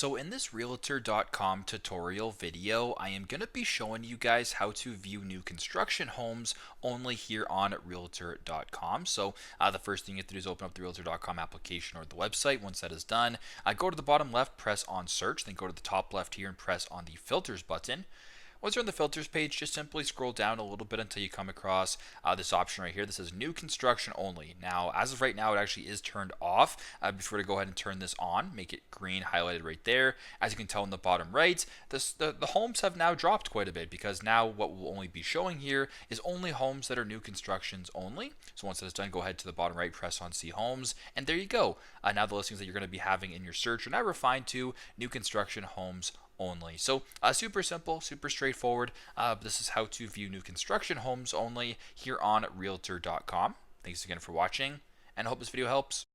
So in this Realtor.com tutorial video, I am going to be showing you guys how to view new construction homes only here on Realtor.com. So the first thing you have to do is open up the Realtor.com application or the website. Once that is done, go to the bottom left, press on search, then go to the top left here and press on the filters button. Once you're on the filters page, just simply scroll down a little bit until you come across this option right here. This says new construction only. Now, as of right now, it actually is turned off. Before to go ahead and turn this on, make it green highlighted right there. As you can tell in the bottom right, the homes have now dropped quite a bit because now what will only be showing here is only homes that are new constructions only. So once that is done, go ahead to the bottom right, press on see homes, and there you go. Now the listings that you're going to be having in your search are now refined to new construction homes only. So super simple, super straightforward. This is how to view new construction homes only here on Realtor.com. Thanks again for watching, and I hope this video helps.